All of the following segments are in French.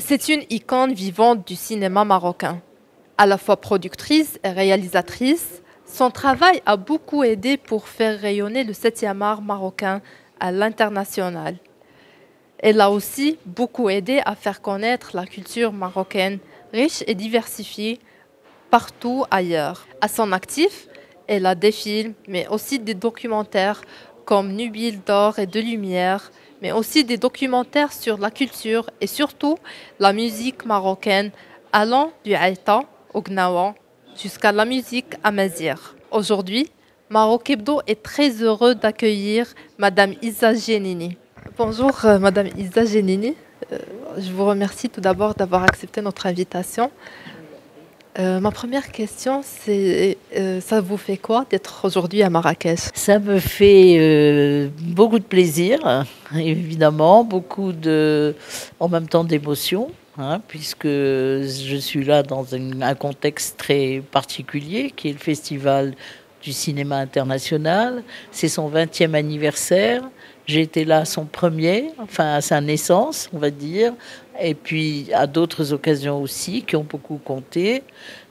C'est une icône vivante du cinéma marocain. À la fois productrice et réalisatrice, son travail a beaucoup aidé pour faire rayonner le 7e art marocain à l'international. Elle a aussi beaucoup aidé à faire connaître la culture marocaine, riche et diversifiée, partout ailleurs. À son actif, elle a des films, mais aussi des documentaires comme Nubile d'or et de lumière, mais aussi des documentaires sur la culture et surtout la musique marocaine, allant du Aïta au Gnawa jusqu'à la musique amazigh. Aujourd'hui, Maroc Hebdo est très heureux d'accueillir Madame Isa Genini. Bonjour Madame Isa Genini. Je vous remercie tout d'abord d'avoir accepté notre invitation. Ma première question, c'est ça vous fait quoi d'être aujourd'hui à Marrakech? Ça me fait beaucoup de plaisir, évidemment, en même temps d'émotion, puisque je suis là dans un contexte très particulier, qui est le Festival du cinéma international. C'est son 20e anniversaire. J'ai été là à son premier, enfin à sa naissance, on va dire, et puis à d'autres occasions aussi qui ont beaucoup compté.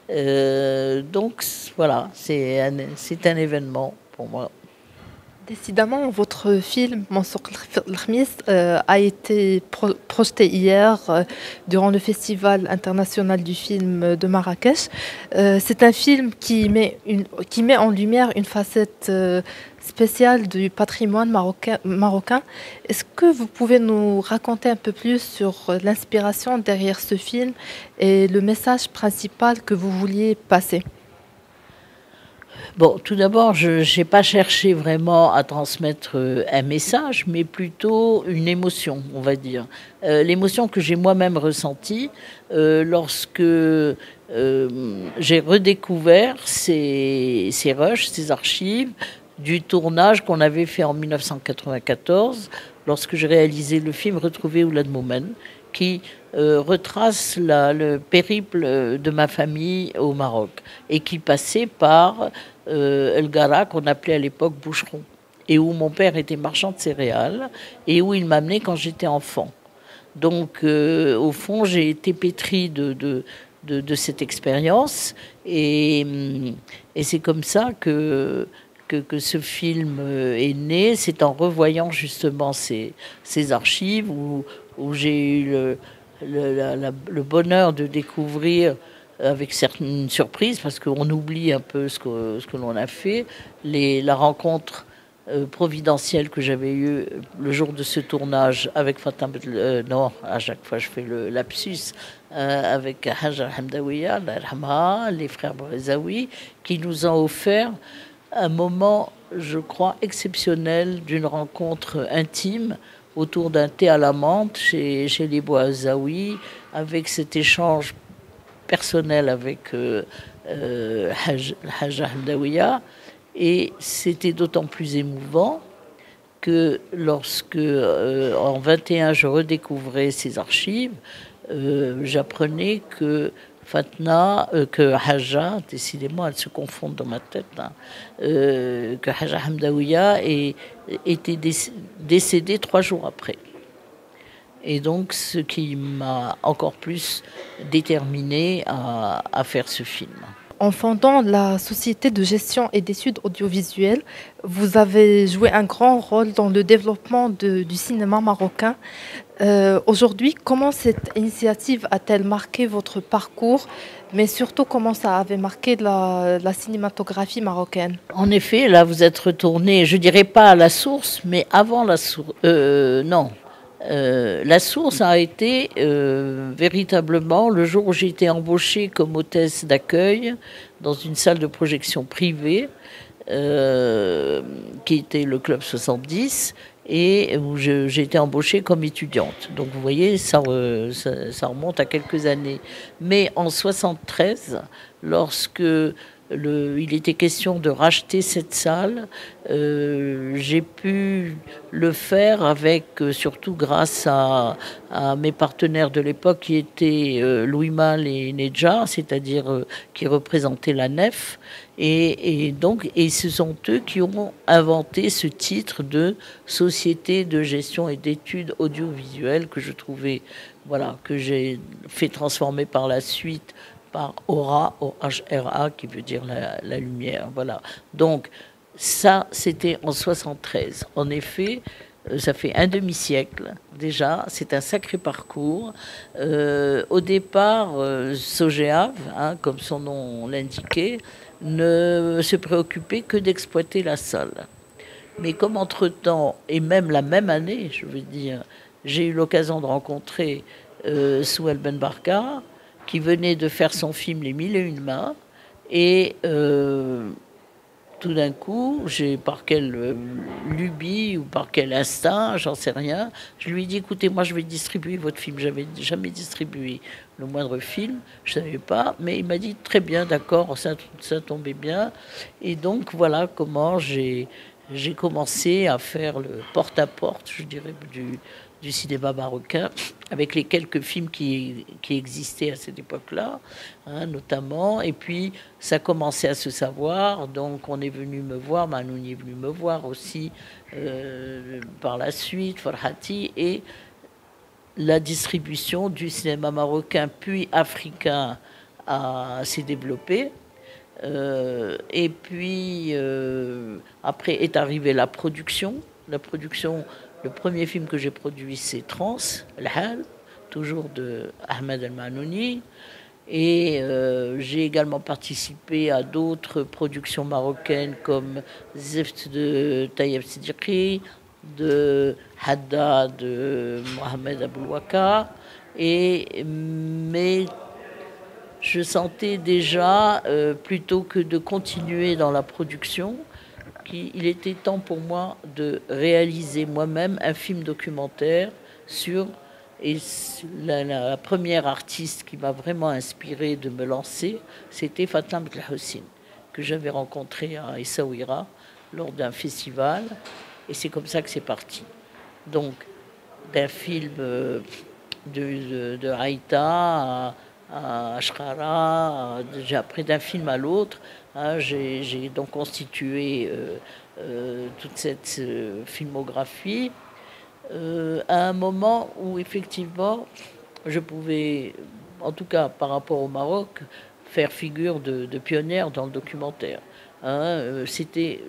Donc voilà, c'est un événement pour moi. Décidément, votre film Mansour Khamis a été projeté hier durant le Festival international du film de Marrakech. C'est un film qui met en lumière une facette spéciale du patrimoine marocain. Est-ce que vous pouvez nous raconter un peu plus sur l'inspiration derrière ce film et le message principal que vous vouliez passer? Bon, tout d'abord, je n'ai pas cherché vraiment à transmettre un message, mais plutôt une émotion, on va dire. L'émotion que j'ai moi-même ressentie lorsque j'ai redécouvert ces rushs, ces archives du tournage qu'on avait fait en 1994, lorsque j'ai réalisé le film Retrouver Oulad Moumen, qui retrace le périple de ma famille au Maroc et qui passait par El Gara, qu'on appelait à l'époque Boucheron, et où mon père était marchand de céréales et où il m'amenait quand j'étais enfant. Donc, au fond, j'ai été pétrie de cette expérience et c'est comme ça que ce film est né. C'est en revoyant justement ces archives où j'ai eu le bonheur de découvrir avec certaines surprises, parce qu'on oublie un peu ce que l'on a fait, la rencontre providentielle que j'avais eue le jour de ce tournage avec Fatima, non, à chaque fois je fais le lapsus, avec Hajar Hamdawiya, les frères Bourezaoui, qui nous ont offert un moment, je crois, exceptionnel d'une rencontre intime autour d'un thé à la menthe chez les Bourezaoui, avec cet échange personnel avec Hajar Hamdawiya. Et c'était d'autant plus émouvant que lorsque, en 21, je redécouvrais ces archives, j'apprenais que Fatna, que Haja, décidément, elles se confondent dans ma tête, que Haja Hamdawiya était décédée 3 jours après. Et donc, ce qui m'a encore plus déterminée à faire ce film. En fondant la société de gestion et d'études audiovisuelles, vous avez joué un grand rôle dans le développement du cinéma marocain. Aujourd'hui, comment cette initiative a-t-elle marqué votre parcours, mais surtout comment ça avait marqué la cinématographie marocaine? En effet, là, vous êtes retourné, je dirais pas à la source, mais avant la source. Non. La source a été véritablement le jour où j'ai été embauchée comme hôtesse d'accueil dans une salle de projection privée qui était le Club 70 et où j'ai été embauchée comme étudiante. Donc vous voyez, ça remonte à quelques années. Mais en 73, lorsque il était question de racheter cette salle, j'ai pu le faire surtout grâce à mes partenaires de l'époque qui étaient Louis Malle et Nedja, c'est-à-dire qui représentaient la nef. Et ce sont eux qui ont inventé ce titre de Société de gestion et d'études audiovisuelles que je trouvais voilà, que j'ai fait transformer par la suite par Aura, O-H-R-A, qui veut dire la lumière. Voilà. Donc, ça, c'était en 73. En effet, ça fait un demi-siècle déjà. C'est un sacré parcours. Au départ, Sogéave, hein, comme son nom l'indiquait, ne se préoccupait que d'exploiter la salle. Mais comme entre-temps, et même la même année, je veux dire, j'ai eu l'occasion de rencontrer Souheil Ben Barka, qui venait de faire son film Les Mille et Une Mains, et tout d'un coup, par quelle lubie ou par quel instinct, j'en sais rien, je lui ai dit, écoutez, moi je vais distribuer votre film. J'avais jamais distribué le moindre film, je ne savais pas, mais il m'a dit, très bien, d'accord, ça tombait bien. Et donc voilà comment j'ai commencé à faire le porte-à-porte, je dirais, du cinéma marocain, avec les quelques films qui existaient à cette époque-là, hein, notamment. Et puis, ça commençait à se savoir, donc on est venu me voir, Manouni est venu me voir aussi par la suite, Farhati, et la distribution du cinéma marocain puis africain s'est développée. Et puis, après est arrivée la production. La production, le premier film que j'ai produit, c'est Trans, Al-Hal, toujours de Ahmed El-Manouni. Et j'ai également participé à d'autres productions marocaines comme Zift de Tayeb Siddiqui, de Hadda de Mohamed Aboulouaka. Mais je sentais déjà, plutôt que de continuer dans la production, qu'il était temps pour moi de réaliser moi-même un film documentaire sur... Et la première artiste qui m'a vraiment inspiré de me lancer, c'était Fatma Benhussein, que j'avais rencontrée à Essaouira lors d'un festival. Et c'est comme ça que c'est parti. Donc, d'un film de Haïta à Ashkara, après d'un film à l'autre, hein, j'ai donc constitué toute cette filmographie à un moment où effectivement je pouvais, en tout cas par rapport au Maroc, faire figure de pionnière dans le documentaire. Hein, c'était,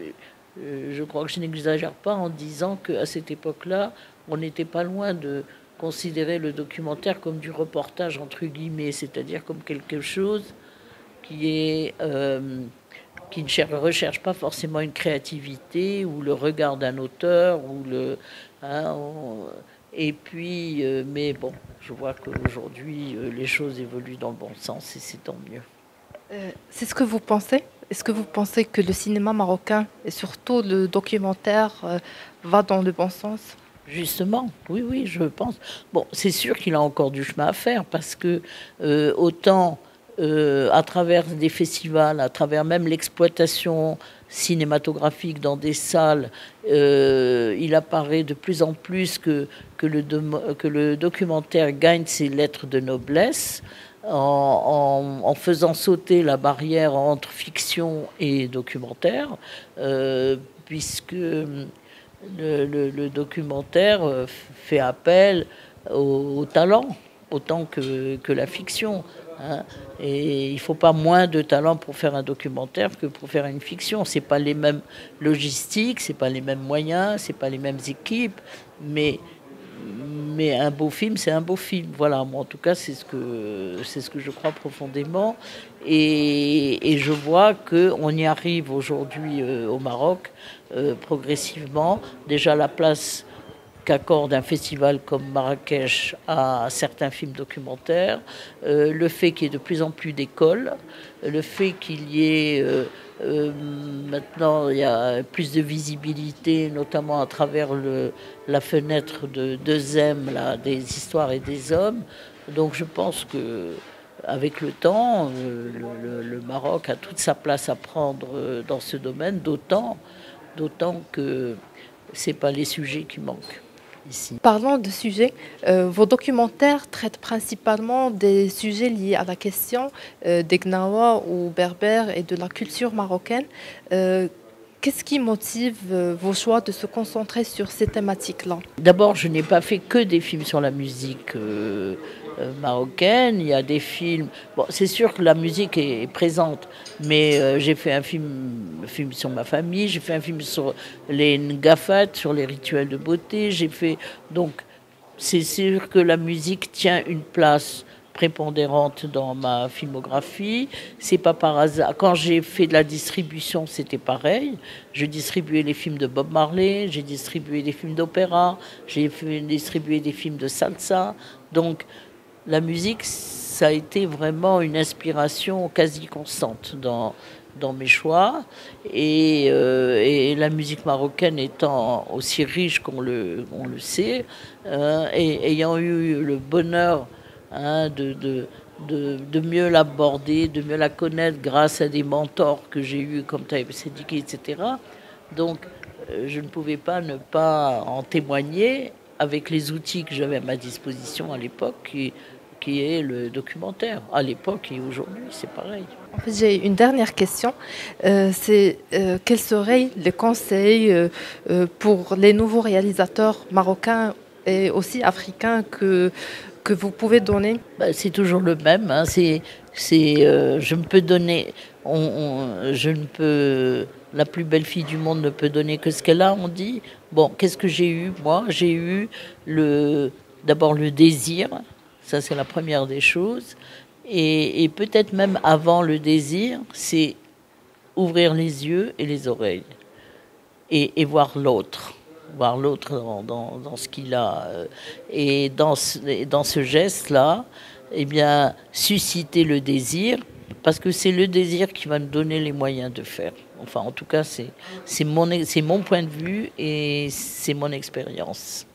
je crois que je n'exagère pas en disant qu'à cette époque-là, on n'était pas loin de considérer le documentaire comme du reportage entre guillemets, c'est-à-dire comme quelque chose qui ne recherche pas forcément une créativité ou le regard d'un auteur ou hein, et puis mais bon, je vois qu'aujourd'hui les choses évoluent dans le bon sens et c'est tant mieux. C'est ce que vous pensez? Est-ce que vous pensez que le cinéma marocain et surtout le documentaire va dans le bon sens? Justement, oui, je pense. Bon, c'est sûr qu'il a encore du chemin à faire parce que autant à travers des festivals, à travers même l'exploitation cinématographique dans des salles, il apparaît de plus en plus que le documentaire gagne ses lettres de noblesse en faisant sauter la barrière entre fiction et documentaire, puisque le documentaire fait appel au talent autant que la fiction. Hein. Et il ne faut pas moins de talent pour faire un documentaire que pour faire une fiction. Ce n'est pas les mêmes logistiques, ce n'est pas les mêmes moyens, ce n'est pas les mêmes équipes, mais un beau film, c'est un beau film. Voilà, moi en tout cas, c'est ce que je crois profondément. Et je vois qu'on y arrive aujourd'hui au Maroc, progressivement. Déjà la place qu'accorde un festival comme Marrakech à certains films documentaires, le fait qu'il y ait de plus en plus d'écoles, le fait qu'il y ait maintenant il y a plus de visibilité, notamment à travers la fenêtre de 2M, là, des histoires et des hommes. Donc je pense que avec le temps, le Maroc a toute sa place à prendre dans ce domaine, d'autant que c'est pas les sujets qui manquent. Ici. Parlant de sujets, vos documentaires traitent principalement des sujets liés à la question des Gnawa ou Berbères et de la culture marocaine. Qu'est-ce qui motive vos choix de se concentrer sur ces thématiques-là? D'abord, je n'ai pas fait que des films sur la musique marocaine. Il y a des films. Bon, c'est sûr que la musique est présente, mais j'ai fait un film sur ma famille. J'ai fait un film sur les ngafat, sur les rituels de beauté. J'ai fait donc. C'est sûr que la musique tient une place prépondérante dans ma filmographie. C'est pas par hasard. Quand j'ai fait de la distribution, c'était pareil. Je distribuais les films de Bob Marley, j'ai distribué des films d'opéra, distribué des films de salsa. Donc la musique, ça a été vraiment une inspiration quasi constante dans mes choix. Et la musique marocaine étant aussi riche on le sait, et ayant eu le bonheur de mieux l'aborder, de mieux la connaître grâce à des mentors que j'ai eus comme Taïb Sediki, etc. Donc, je ne pouvais pas ne pas en témoigner avec les outils que j'avais à ma disposition à l'époque, qui est le documentaire. À l'époque et aujourd'hui, c'est pareil. En fait, j'ai une dernière question. Quels seraient les conseils pour les nouveaux réalisateurs marocains et aussi africains que vous pouvez donner? C'est toujours le même. Hein. Je ne peux donner. Je ne peux. La plus belle fille du monde ne peut donner que ce qu'elle a, on dit. Bon, qu'est-ce que j'ai eu? Moi, j'ai eu d'abord le désir. Ça, c'est la première des choses. Et peut-être même avant le désir, c'est ouvrir les yeux et les oreilles et voir l'autre. Voir l'autre dans ce qu'il a. Et dans ce geste-là, eh bien, susciter le désir, parce que c'est le désir qui va nous donner les moyens de faire. Enfin, en tout cas, c'est mon point de vue et c'est mon expérience.